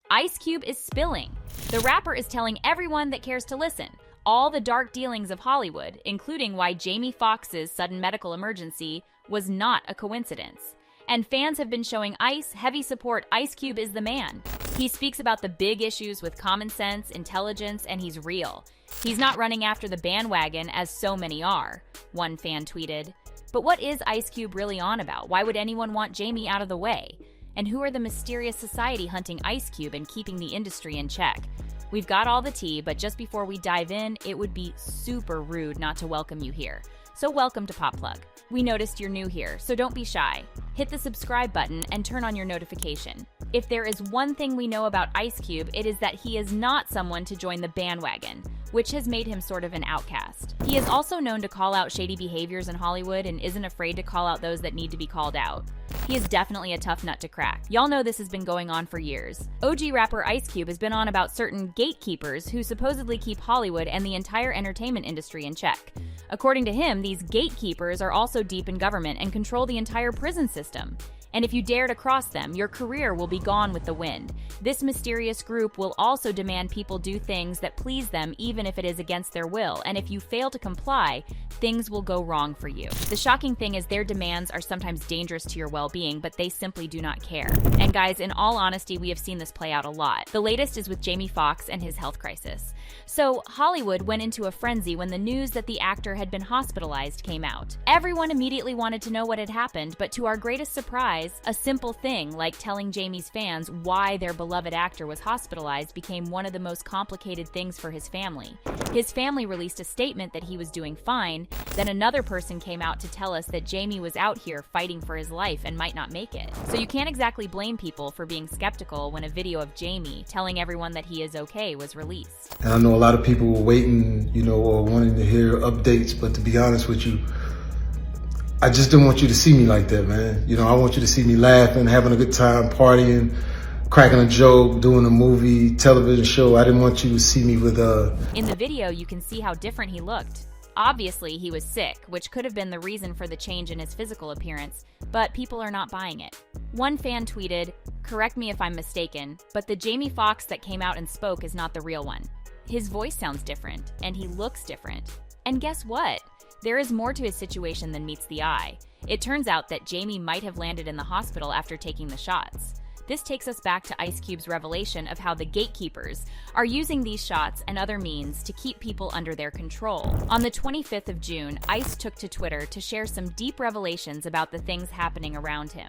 Ice Cube is spilling. The rapper is telling everyone that cares to listen all the dark dealings of Hollywood, including why Jamie Foxx's sudden medical emergency was not a coincidence. And fans have been showing Ice heavy support. Ice Cube is the man. He speaks about the big issues with common sense, intelligence, and he's real. He's not running after the bandwagon as so many are, one fan tweeted. But what is Ice Cube really on about? Why would anyone want Jamie out of the way? And who are the mysterious society hunting Ice Cube and keeping the industry in check? We've got all the tea, but just before we dive in, it would be super rude not to welcome you here. So welcome to Pop Plug. We noticed you're new here, so don't be shy. Hit the subscribe button and turn on your notification. If there is one thing we know about Ice Cube, it is that he is not someone to join the bandwagon, which has made him sort of an outcast. He is also known to call out shady behaviors in Hollywood and isn't afraid to call out those that need to be called out. He is definitely a tough nut to crack. Y'all know this has been going on for years. OG rapper Ice Cube has been on about certain gatekeepers who supposedly keep Hollywood and the entire entertainment industry in check. According to him, these gatekeepers are also deep in government and control the entire prison system. And if you dare to cross them, your career will be gone with the wind. This mysterious group will also demand people do things that please them even if it is against their will, and if you fail to comply, things will go wrong for you. The shocking thing is their demands are sometimes dangerous to your well-being, but they simply do not care. And guys, in all honesty, we have seen this play out a lot. The latest is with Jamie Foxx and his health crisis. So, Hollywood went into a frenzy when the news that the actor had been hospitalized came out. Everyone immediately wanted to know what had happened, but to our greatest surprise, a simple thing like telling Jamie's fans why their beloved actor was hospitalized became one of the most complicated things for his family. His family released a statement that he was doing fine, then another person came out to tell us that Jamie was out here fighting for his life and might not make it. So you can't exactly blame people for being skeptical when a video of Jamie telling everyone that he is okay was released. And I know a lot of people were waiting, or wanting to hear updates, but to be honest with you, I just didn't want you to see me like that, man. I want you to see me laughing, having a good time, partying, cracking a joke, doing a movie, television show. I didn't want you to see me with In the video, you can see how different he looked. Obviously, he was sick, which could have been the reason for the change in his physical appearance, but people are not buying it. One fan tweeted, "Correct me if I'm mistaken, but the Jamie Foxx that came out and spoke is not the real one. His voice sounds different, and he looks different. And guess what? There is more to his situation than meets the eye. It turns out that Jamie might have landed in the hospital after taking the shots. This takes us back to Ice Cube's revelation of how the gatekeepers are using these shots and other means to keep people under their control. On the 25th of June, Ice took to Twitter to share some deep revelations about the things happening around him.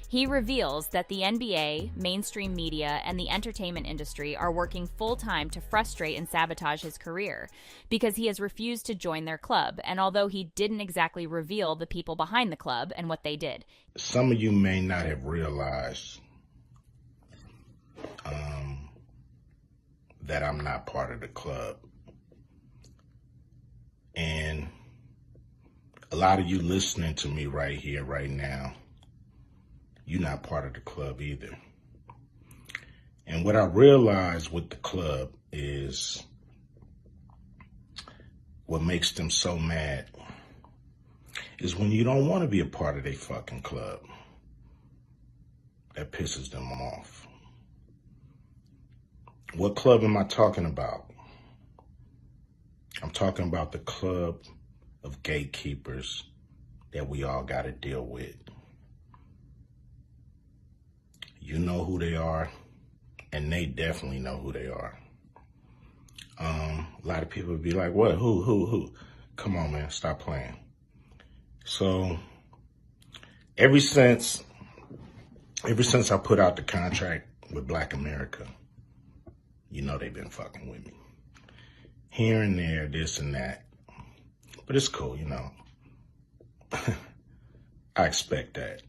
He reveals that the NBA, mainstream media, and the entertainment industry are working full-time to frustrate and sabotage his career because he has refused to join their club, and although he didn't exactly reveal the people behind the club and what they did. Some of you may not have realized that I'm not part of the club. And a lot of you listening to me right here, right now, you're not part of the club either. And what I realized with the club is what makes them so mad is when you don't want to be a part of their fucking club. That pisses them off. What club am I talking about? I'm talking about the club of gatekeepers that we all got to deal with. You know who they are, and they definitely know who they are. A lot of people would be like, what, who? Come on, man, stop playing. So, ever since I put out the contract with Black America, they've been fucking with me. Here and there, this and that. But it's cool, I expect that.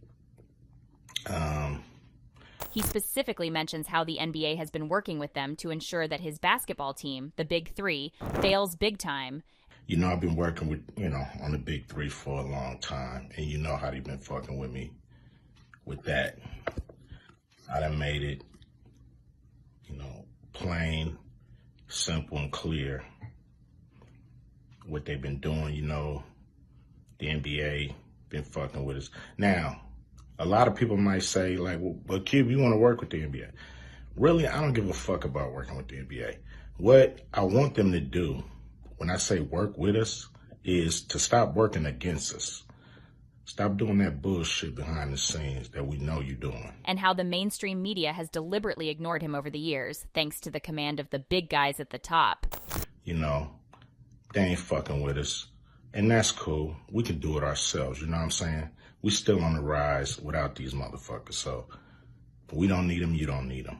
He specifically mentions how the NBA has been working with them to ensure that his basketball team, the Big Three, fails big time. I've been working with, on the Big Three for a long time, and you know how they've been fucking with me with that. I done made it, plain, simple, and clear what they've been doing. The NBA been fucking with us. Now, a lot of people might say, like, well, Cube, you want to work with the NBA. Really, I don't give a fuck about working with the NBA. What I want them to do, when I say work with us, is to stop working against us. Stop doing that bullshit behind the scenes that we know you're doing. And how the mainstream media has deliberately ignored him over the years, thanks to the command of the big guys at the top. You know, they ain't fucking with us. And that's cool. We can do it ourselves, you know what I'm saying? We still on the rise without these motherfuckers. So we don't need them, you don't need them.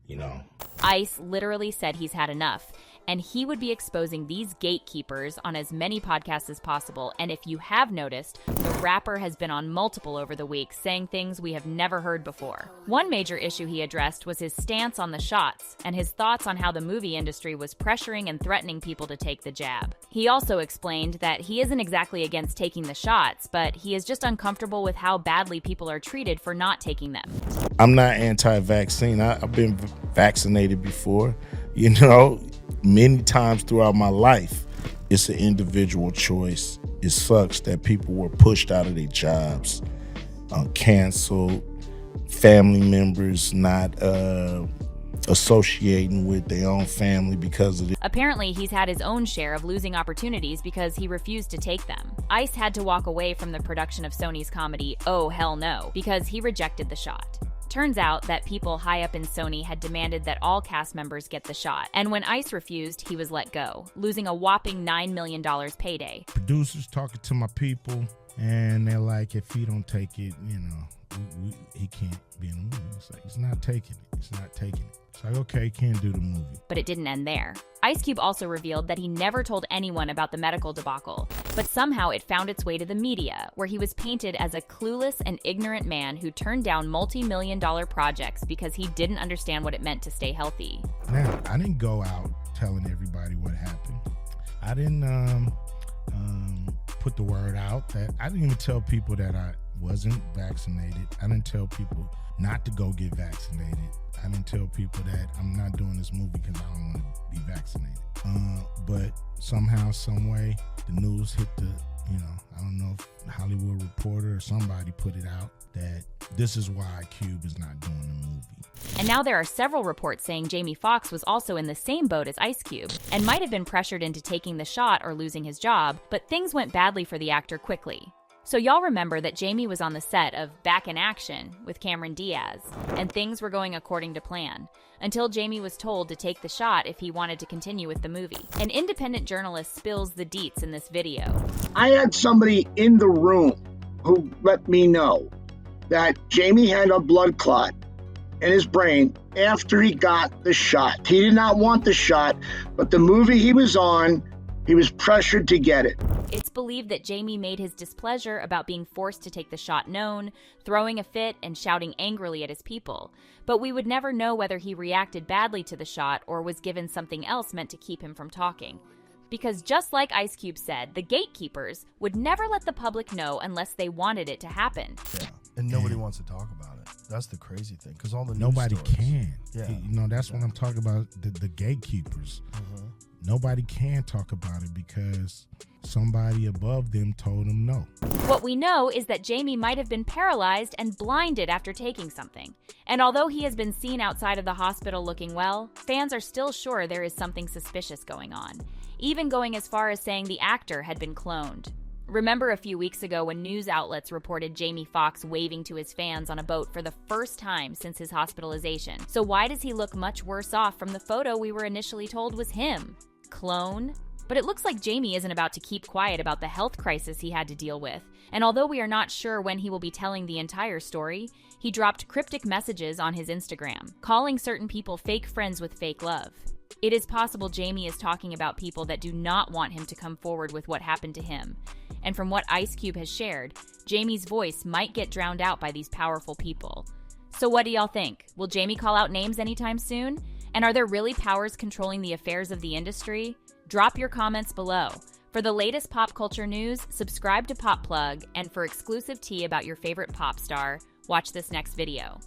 You know. Ice literally said he's had enough, and he would be exposing these gatekeepers on as many podcasts as possible. And if you have noticed, the rapper has been on multiple over the week, saying things we have never heard before. One major issue he addressed was his stance on the shots, and his thoughts on how the movie industry was pressuring and threatening people to take the jab. He also explained that he isn't exactly against taking the shots, but he is just uncomfortable with how badly people are treated for not taking them. I'm not anti-vaccine. I've been vaccinated before, you know, many times throughout my life. It's an individual choice. It sucks that people were pushed out of their jobs, canceled, family members not associating with their own family because of it. Apparently, he's had his own share of losing opportunities because he refused to take them. Ice had to walk away from the production of Sony's comedy, Oh Hell No, because he rejected the shot. Turns out that people high up in Sony had demanded that all cast members get the shot, and when Ice refused, he was let go, losing a whopping $9 million payday. Producers talking to my people, and they're like, if he don't take it, you know, he can't be in the movie. It's like, he's not taking it. It's not taking it. It's like, okay, he can't do the movie. But it didn't end there. Ice Cube also revealed that he never told anyone about the medical debacle, but somehow it found its way to the media, where he was painted as a clueless and ignorant man who turned down multi-million-dollar projects because he didn't understand what it meant to stay healthy. Now, I didn't go out telling everybody what happened. I didn't put the word out that I didn't even tell people that I wasn't vaccinated. I didn't tell people not to go get vaccinated. I didn't tell people that I'm not doing this movie because I don't want to be vaccinated. But somehow, some way, the news hit the, I don't know if Hollywood Reporter or somebody put it out that this is why Cube is not doing the movie. And now there are several reports saying Jamie Foxx was also in the same boat as Ice Cube and might have been pressured into taking the shot or losing his job, but things went badly for the actor quickly. So y'all remember that Jamie was on the set of Back in Action with Cameron Diaz, and things were going according to plan, until Jamie was told to take the shot if he wanted to continue with the movie. An independent journalist spills the deets in this video. I had somebody in the room who let me know that Jamie had a blood clot in his brain after he got the shot. He did not want the shot, but the movie he was on, he was pressured to get it. It's believed that Jamie made his displeasure about being forced to take the shot known, throwing a fit and shouting angrily at his people. But we would never know whether he reacted badly to the shot or was given something else meant to keep him from talking. Because just like Ice Cube said, the gatekeepers would never let the public know unless they wanted it to happen. Yeah, and nobody wants to talk about it. That's the crazy thing, because all the news Nobody stories. can. Yeah, that's what I'm talking about, the gatekeepers. Mm-hmm. Nobody can talk about it because somebody above them told them no. What we know is that Jamie might have been paralyzed and blinded after taking something. And although he has been seen outside of the hospital looking well, fans are still sure there is something suspicious going on, even going as far as saying the actor had been cloned. Remember a few weeks ago when news outlets reported Jamie Foxx waving to his fans on a boat for the first time since his hospitalization. So why does he look much worse off from the photo we were initially told was him? Clone? But it looks like Jamie isn't about to keep quiet about the health crisis he had to deal with. And although we are not sure when he will be telling the entire story, he dropped cryptic messages on his Instagram, calling certain people fake friends with fake love. It is possible Jamie is talking about people that do not want him to come forward with what happened to him. And from what Ice Cube has shared, Jamie's voice might get drowned out by these powerful people. So what do y'all think? Will Jamie call out names anytime soon? And are there really powers controlling the affairs of the industry? Drop your comments below. For the latest pop culture news, subscribe to Pop Plug, and for exclusive tea about your favorite pop star, watch this next video.